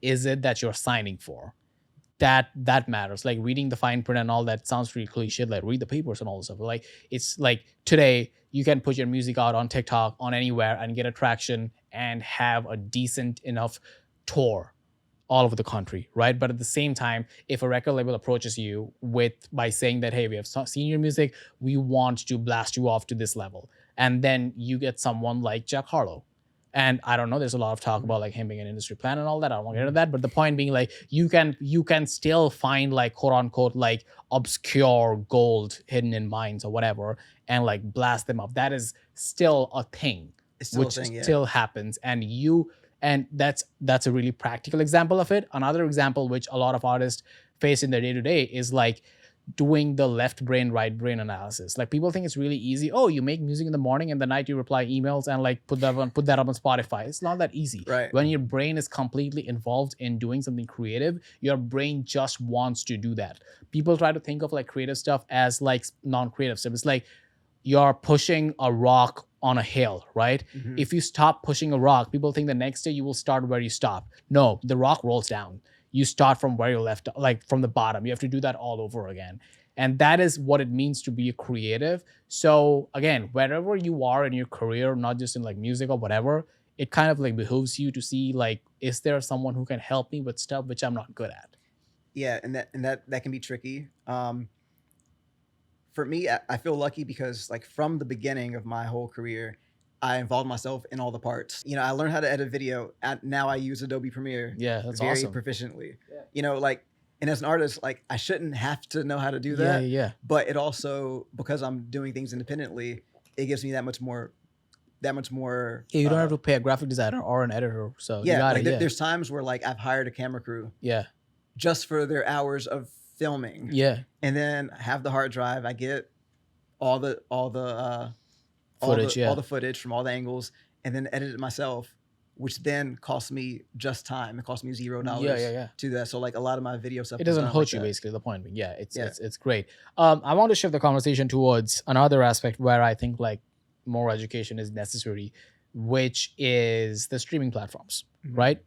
is it that you're signing for. That matters. Like reading the fine print and all that sounds really cliche. Like read the papers and all this stuff. But like it's like today you can put your music out on TikTok, on anywhere, and get attraction and have a decent enough tour all over the country, right? But at the same time, if a record label approaches you by saying that, hey, we have seen your music, we want to blast you off to this level, and then you get someone like Jack Harlow. And I don't know, there's a lot of talk about like him being an industry plan and all that. I don't want to get into that. But the point being like you can still find like quote unquote like obscure gold hidden in mines or whatever and like blast them up. That is still a thing. It's still which a thing, yeah. still happens. And that's a really practical example of it. Another example which a lot of artists face in their day-to-day is like doing the left brain, right brain analysis. Like people think it's really easy. Oh, you make music in the morning and the night you reply emails and like put that up on Spotify. It's not that easy. Right. When your brain is completely involved in doing something creative, your brain just wants to do that. People try to think of like creative stuff as like non-creative stuff. It's like you're pushing a rock on a hill, right? Mhm. If you stop pushing a rock, people think the next day you will start where you stop. No, the rock rolls down. You start from where you left, like from the bottom. You have to do that all over again. And that is what it means to be a creative. So again, wherever you are in your career, not just in like music or whatever, it kind of like behooves you to see like, is there someone who can help me with stuff which I'm not good at? Yeah, and that can be tricky. For me, I feel lucky because like from the beginning of my whole career, I involved myself in all the parts. I learned how to edit video. Now I use Adobe Premiere Yeah, that's very awesome. proficiently. Yeah. And as an artist, like I shouldn't have to know how to do Yeah, that. yeah. But it also, because I'm doing things independently, it gives me that much more. Yeah, you don't have to pay a graphic designer or an editor. So you Yeah, got like it. Yeah. there's times where like I've hired a camera crew Yeah. just for their hours of filming. Yeah. And then have the hard drive. I get all the Footage, yeah. all the footage from all the angles, and then edit it myself, which then costs me just time. It costs me $0 Yeah. to that. So like a lot of my video stuff, It is doesn't done hurt like you, that. basically. The point being, yeah, Yeah. it's great. I want to shift the conversation towards another aspect where I think like more education is necessary, which is the streaming platforms, Mhm. right?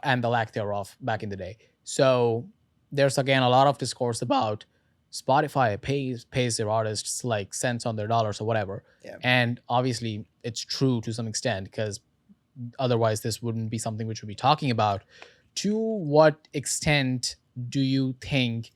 And the lack thereof back in the day. So there's again a lot of discourse about Spotify pays their artists like cents on their dollars or whatever. Yeah. And obviously it's true to some extent because otherwise this wouldn't be something which we'd be talking about. To what extent do you think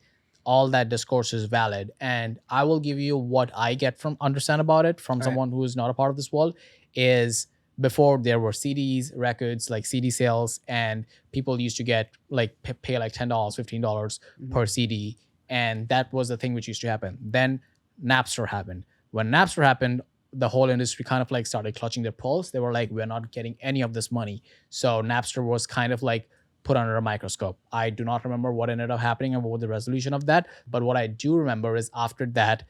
all that discourse is valid? And I will give you what I get from understand about it from Right. someone who is not a part of this world is before there were CDs, records, like CD sales, and people used to get like pay like $10, $15 Mhm. per CD. And that was the thing which used to happen. Then Napster happened. When Napster happened, the whole industry kind of like started clutching their pulse. They were like, we're not getting any of this money. So Napster was kind of like put under a microscope. I do not remember what ended up happening and what was the resolution of that. But what I do remember is after that,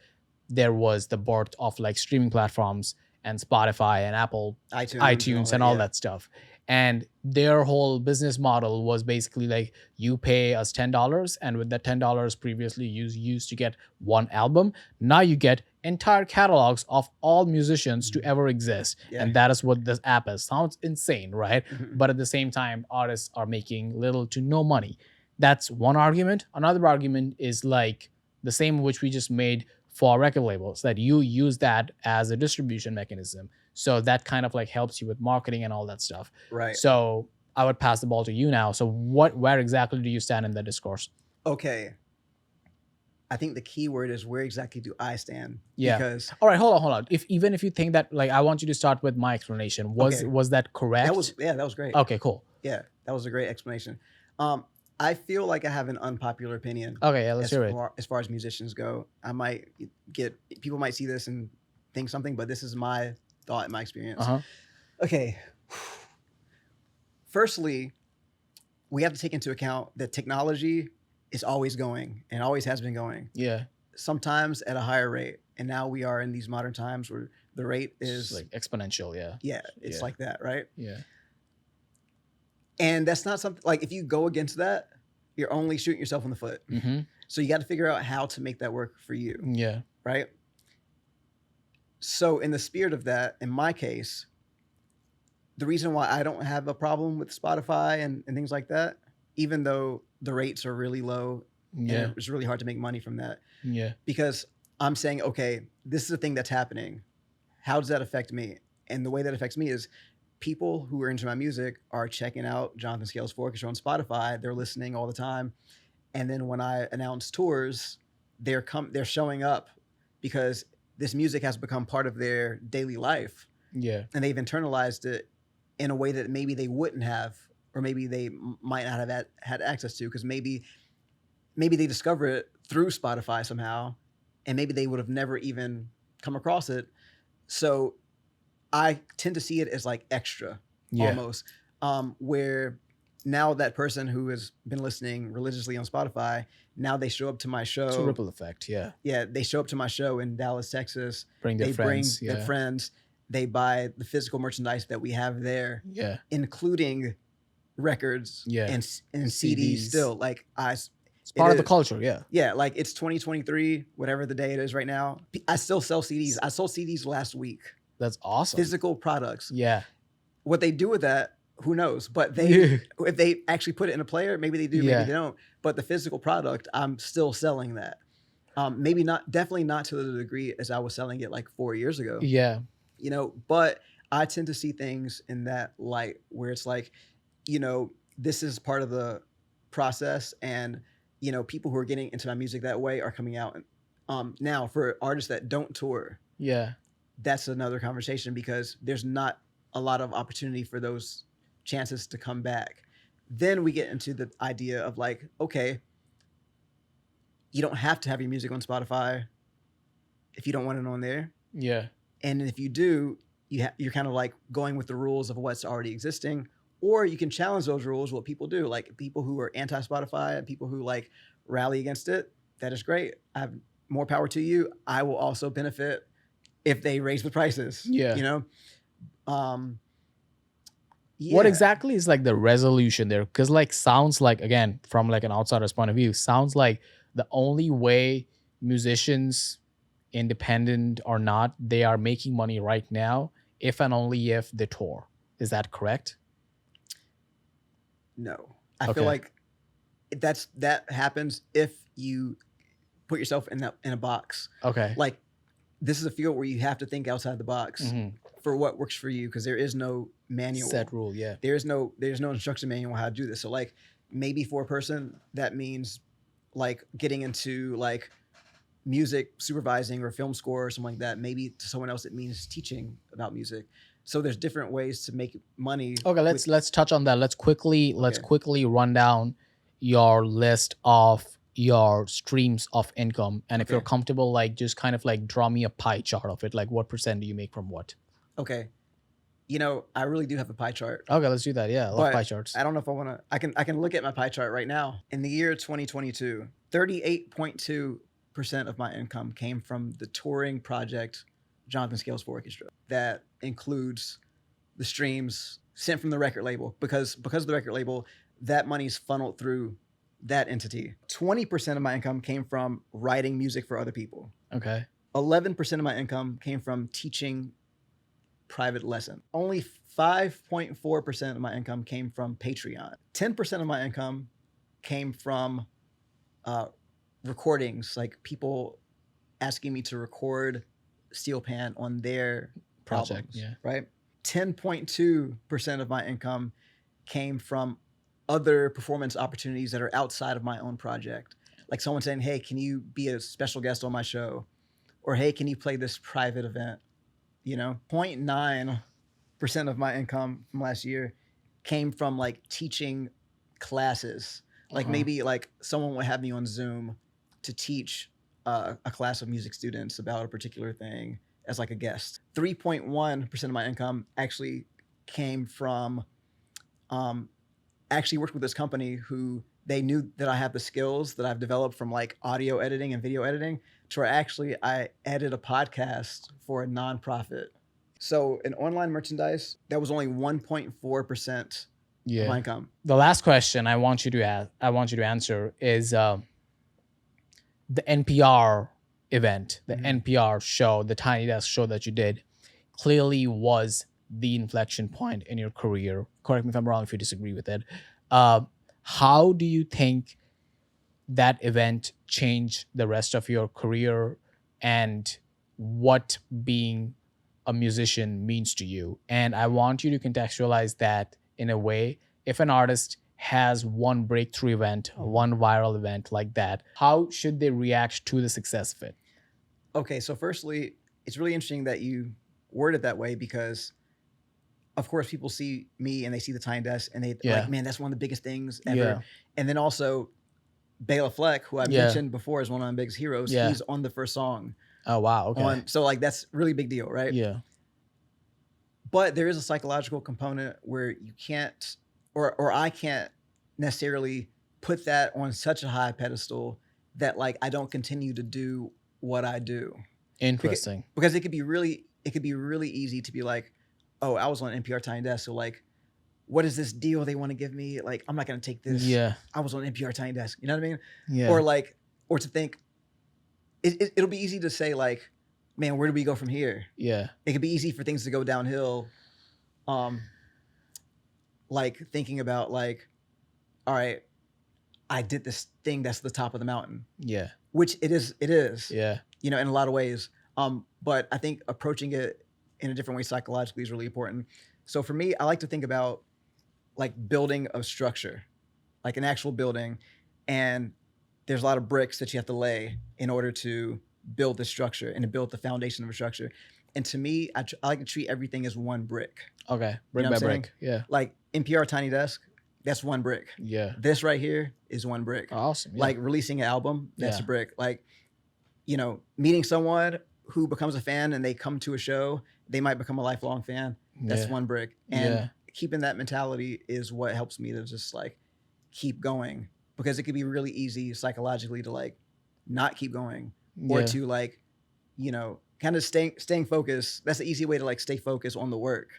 there was the birth of like streaming platforms and Spotify and Apple iTunes and all that stuff. And their whole business model was basically like, you pay us $10, and with that $10 previously you used to get one album. Now you get entire catalogs of all musicians to ever exist. And that is what this app is. Sounds insane, right? But at the same time, artists are making little to no money. That's one argument. Another argument is like the same which we just made for record labels, that you use that as a distribution mechanism. So that kind of like helps you with marketing and all that stuff. Right. So I would pass the ball to you now. So where exactly do you stand in the discourse? Okay. I think the key word is, where exactly do I stand? Yeah. Because all right, hold on. Even if you think that, like, I want you to start with my explanation. Was that correct? that was great. Okay, cool. Yeah, that was a great explanation. I feel like I have an unpopular opinion. Okay, yeah, let's hear it. As far as musicians go, people might see this and think something, but this is my thought and my experience. Okay. Firstly, we have to take into account that technology is always going and always has been going. Yeah. Sometimes at a higher rate. And now we are in these modern times where the rate is like exponential. Yeah. Yeah. It's like that, right? Yeah. And that's not something like, if you go against that, you're only shooting yourself in the foot. So you got to figure out how to make that work for you. Yeah. Right. So in the spirit of that, in my case, the reason why I don't have a problem with Spotify and things like that, even though the rates are really low, and it's really hard to make money from that. Yeah. Because I'm saying, okay, this is a thing that's happening. How does that affect me? And the way that affects me is, people who are into my music are checking out Jonathan Scales' Orchestra on Spotify. They're listening all the time. And then when I announce tours, they're showing up because this music has become part of their daily life. Yeah. And they've internalized it in a way that maybe they wouldn't have, or maybe they might not have had access to, because maybe they discover it through Spotify somehow, and maybe they would have never even come across it. So I tend to see it as like extra, almost, where now that person who has been listening religiously on Spotify, now they show up to my show. It's a ripple effect, yeah. Yeah, they show up to my show in Dallas, Texas. Bring their friends. Their friends. They buy the physical merchandise that we have there, including records and CDs still. Like it's part of the culture, Yeah, like it's 2023, whatever the day it is right now. I still sell CDs. I sold CDs last week. That's awesome. Physical products. Yeah. What they do with that, who knows? But if they actually put it in a player, maybe they do, maybe they don't. But the physical product, I'm still selling that. Definitely not to the degree as I was selling it like 4 years ago. Yeah. You know, but I tend to see things in that light where it's like, you know, this is part of the process, and, you know, people who are getting into my music that way are coming out. Now for artists that don't tour. Yeah. That's another conversation, because there's not a lot of opportunity for those chances to come back. Then we get into the idea of like, okay, you don't have to have your music on Spotify if you don't want it on there. Yeah. And if you do, you're kind of like going with the rules of what's already existing, or you can challenge those rules. What people do, like people who are anti-Spotify and people who like rally against it, that is great. I have more power to you. I will also benefit if they raise the prices. Yeah. You know? What exactly is like the resolution there? Because like sounds like, again, from like an outsider's point of view, sounds like the only way musicians, independent or not, they are making money right now if and only if they tour. Is that correct? No. I feel like that happens if you put yourself in a box. Okay. Like, this is a field where you have to think outside the box for what works for you, because there is no manual. Set rule, yeah. There's no instruction manual on how to do this. So like maybe for a person that means like getting into like music supervising or film score or something like that. Maybe to someone else it means teaching about music. So there's different ways to make money. Okay, let's touch on that. Let's quickly run down your list of your streams of income, and if you're Okay. comfortable, like just kind of like draw me a pie chart of it, like what percent do you make from what? Okay. You know, I really do have a pie chart, Okay, let's do that. Yeah, I love pie but charts. I don't know if I want to. I can look at my pie chart right now. In the year 2022, 38.2% of my income came from the touring project Jonathan Scales for Orchestra. That includes the streams sent from the record label, because of the record label, that money's funneled through that entity. 20% of my income came from writing music for other people. Okay. 11% of my income came from teaching private lesson. Only 5.4% of my income came from Patreon. 10% of my income came from recordings, like people asking me to record Steel Pan on their Project, albums, yeah. right? 10.2% of my income came from other performance opportunities that are outside of my own project. Like someone saying, hey, can you be a special guest on my show? Or hey, can you play this private event? You know, 0.9% of my income from last year came from like teaching classes. Like maybe like someone would have me on Zoom to teach a class of music students about a particular thing as like a guest. 3.1% of my income actually came from actually worked with this company who they knew that I have the skills that I've developed from like audio editing and video editing, to where actually I edit a podcast for a nonprofit. So in online merchandise, that was only 1.4% of my income. The last question I want you to answer is the NPR event, the NPR show, the Tiny Desk show that you did, clearly was the inflection point in your career. Correct me if I'm wrong if you disagree with it. How do you think that event changed the rest of your career, and what being a musician means to you? And I want you to contextualize that in a way. If an artist has one breakthrough event, one viral event like that, how should they react to the success of it? Okay, so firstly, it's really interesting that you word it that way, because of course people see me and they see the Tiny Desk and they're like, man, that's one of the biggest things ever. Yeah. And then also Bela Fleck, who I mentioned before as one of my biggest heroes, he's on the first song. Oh, wow. Okay. So like that's really big deal, right? Yeah. But there is a psychological component where you can't, or I can't necessarily put that on such a high pedestal that like I don't continue to do what I do. Interesting. Because it could be really easy to be like, oh, I was on NPR Tiny Desk, so like, what is this deal they want to give me? Like, I'm not gonna take this. Yeah. I was on NPR Tiny Desk. You know what I mean? Yeah. Or like, or to think, it'll be easy to say like, man, where do we go from here? Yeah. It could be easy for things to go downhill. Like thinking about like, all right, I did this thing that's the top of the mountain. Yeah. Which it is. Yeah. You know, in a lot of ways. But I think approaching it in a different way psychologically is really important. So for me, I like to think about like building a structure, like an actual building, and there's a lot of bricks that you have to lay in order to build the structure and to build the foundation of a structure. And to me, I like to treat everything as one brick. Okay. Brick You know by what I'm saying? brick. Yeah. Like NPR Tiny Desk, that's one brick. Yeah. This right here is one brick. Awesome. Yeah. Like releasing an album, that's Yeah. a brick. Like, you know, meeting someone who becomes a fan and they come to a show, they might become a lifelong fan. That's one brick. And keeping that mentality is what helps me to just like keep going, because it could be really easy psychologically to like not keep going or to like, you know, kind of staying focused. That's the easy way to like stay focused on the work.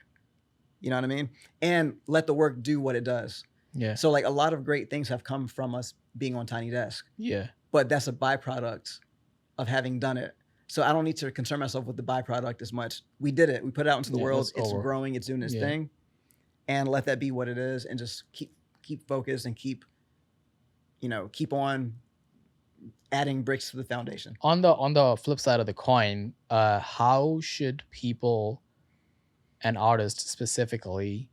You know what I mean? And let the work do what it does. Yeah. So like a lot of great things have come from us being on Tiny Desk. Yeah. But that's a byproduct of having done it. So I don't need to concern myself with the byproduct as much. We did it. We put it out into the world. It's growing. It's doing its thing. And let that be what it is, and just keep focused and keep on adding bricks to the foundation. On the flip side of the coin, how should people and artists specifically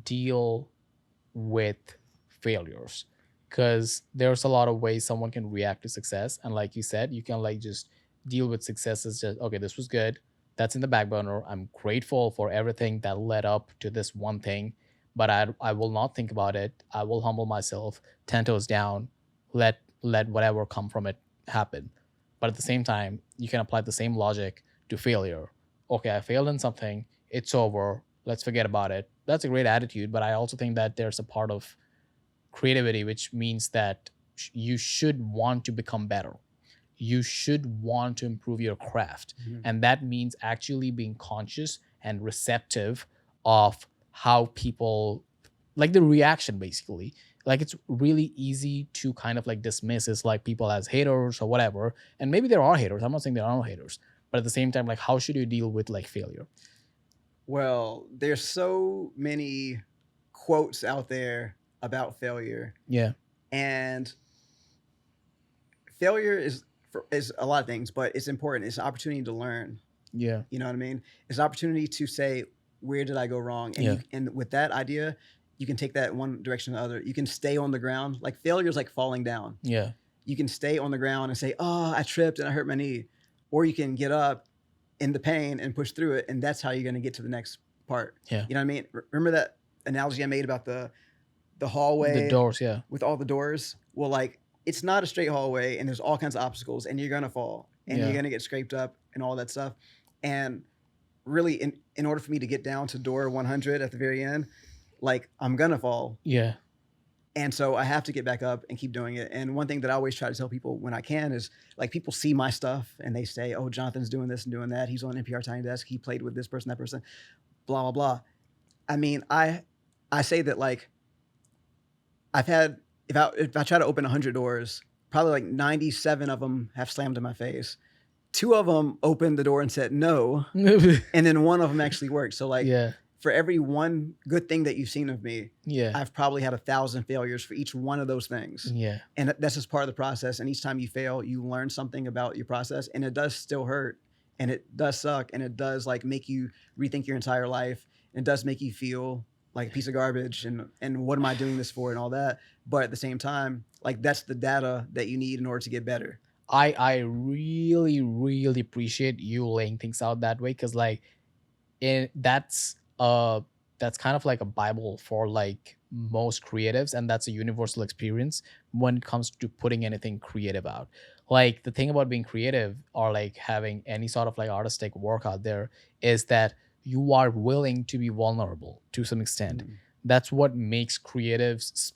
deal with failures? Because there's a lot of ways someone can react to success, and like you said, you can like just deal with success as just, okay, this was good, that's in the back burner, I'm grateful for everything that led up to this one thing, but I will not think about it. I will humble myself, 10 toes down, let let whatever come from it happen. But at the same time, you can apply the same logic to failure. Okay, I failed in something, it's over, let's forget about it. That's a great attitude, but I also think that there's a part of creativity which means that you should want to become better. You should want to improve your craft. And that means actually being conscious and receptive of how people, like the reaction basically. Like it's really easy to kind of like dismiss it's like people as haters or whatever. And maybe there are haters. I'm not saying there are no haters. But at the same time, like how should you deal with like failure? Well, there's so many quotes out there about failure. Yeah. And failure is a lot of things, but it's important. It's an opportunity to learn. Yeah. You know what I mean? It's an opportunity to say, where did I go wrong? And, and with that idea, you can take that one direction or the other. You can stay on the ground. Like failure is like falling down. Yeah. You can stay on the ground and say, oh, I tripped and I hurt my knee. Or you can get up in the pain and push through it. And that's how you're going to get to the next part. Yeah. You know what I mean? Remember that analogy I made about the hallway? The doors, yeah. With all the doors? Well, like, it's not a straight hallway and there's all kinds of obstacles and you're going to fall and you're going to get scraped up and all that stuff. And really, in order for me to get down to door 100 at the very end, like, I'm going to fall. Yeah. And so I have to get back up and keep doing it. And one thing that I always try to tell people when I can is, like, people see my stuff and they say, oh, Jonathan's doing this and doing that. He's on NPR Tiny Desk. He played with this person, that person, blah, blah, blah. I mean, I say that, like, I've had, if I try to open 100 doors, probably like 97 of them have slammed in my face. 2 of them opened the door and said no. And then 1 of them actually worked. So, like, for every one good thing that you've seen of me, I've probably had 1,000 failures for each one of those things. Yeah. And that's just part of the process. And each time you fail, you learn something about your process. And it does still hurt. And it does suck. And it does, like, make you rethink your entire life. And it does make you feel like a piece of garbage and what am I doing this for and all that. But at the same time, like, that's the data that you need in order to get better. I really, really appreciate you laying things out that way, because like that's kind of like a Bible for like most creatives, and that's a universal experience when it comes to putting anything creative out. Like the thing about being creative or like having any sort of like artistic work out there is that you are willing to be vulnerable to some extent. That's what makes creatives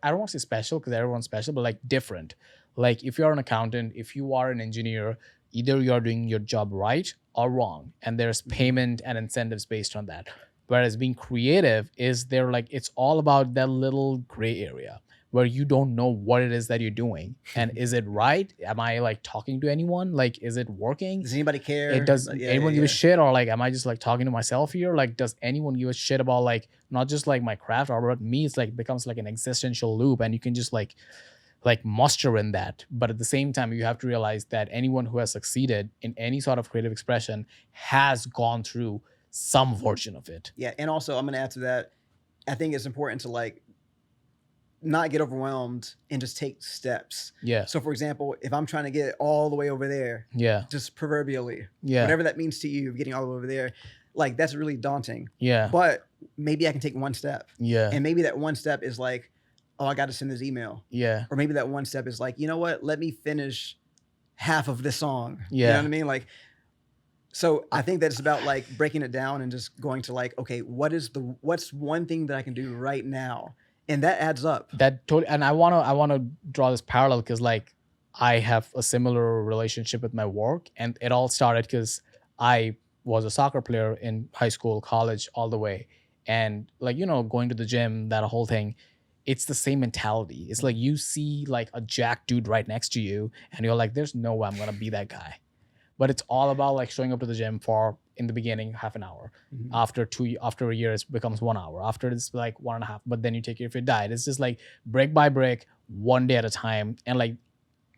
I don't want to say special because everyone's special, but like different. Like if you're an accountant, if you are an engineer, either you're doing your job right or wrong, and there's payment and incentives based on that. Whereas being creative is there, like, it's all about that little gray area where you don't know what it is that you're doing. And is it right? Am I like talking to anyone? Like, is it working? Does anybody care? Does anyone give a shit? Or like, am I just like talking to myself here? Like, does anyone give a shit about like, not just like my craft or about me? It's like, it becomes like an existential loop, and you can just like muster in that. But at the same time, you have to realize that anyone who has succeeded in any sort of creative expression has gone through some version of it. Yeah. And also I'm going to add to that, I think it's important to like not get overwhelmed and just take steps. Yeah. So for example, if I'm trying to get all the way over there, just proverbially, whatever that means to you, getting all the way over there, like that's really daunting. Yeah. But maybe I can take one step. Yeah. And maybe that one step is like, oh, I got to send this email. Yeah. Or maybe that one step is like, you know what? Let me finish half of this song. Yeah. You know what I mean? Like, so I think that it's about like breaking it down and just going to like, okay, what's one thing that I can do right now? And that adds up. And I want to draw this parallel because like I have a similar relationship with my work, and it all started because I was a soccer player in high school, college, all the way. And like, you know, going to the gym, that whole thing, it's the same mentality. It's like you see like a jack dude right next to you and you're like, there's no way I'm going to be that guy. But it's all about like showing up to the gym for, in the beginning, half an hour. After a year, it becomes 1 hour. After it's like 1.5, but then you take care of your diet. It's just like brick by brick, one day at a time. And like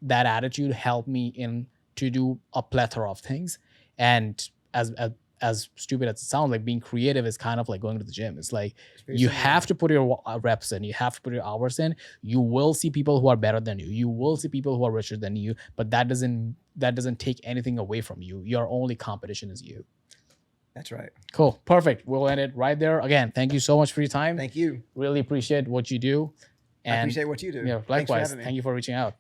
that attitude helped me to do a plethora of things. And as stupid as it sounds, like being creative is kind of like going to the gym. It's like you have to put your reps in, you have to put your hours in. You will see people who are better than you. You will see people who are richer than you, but that doesn't take anything away from you. Your only competition is you. That's right. Cool. Perfect. We'll end it right there. Again, thank you so much for your time. Thank you. Really appreciate what you do. And I appreciate what you do. Yeah, likewise. Thank you for reaching out.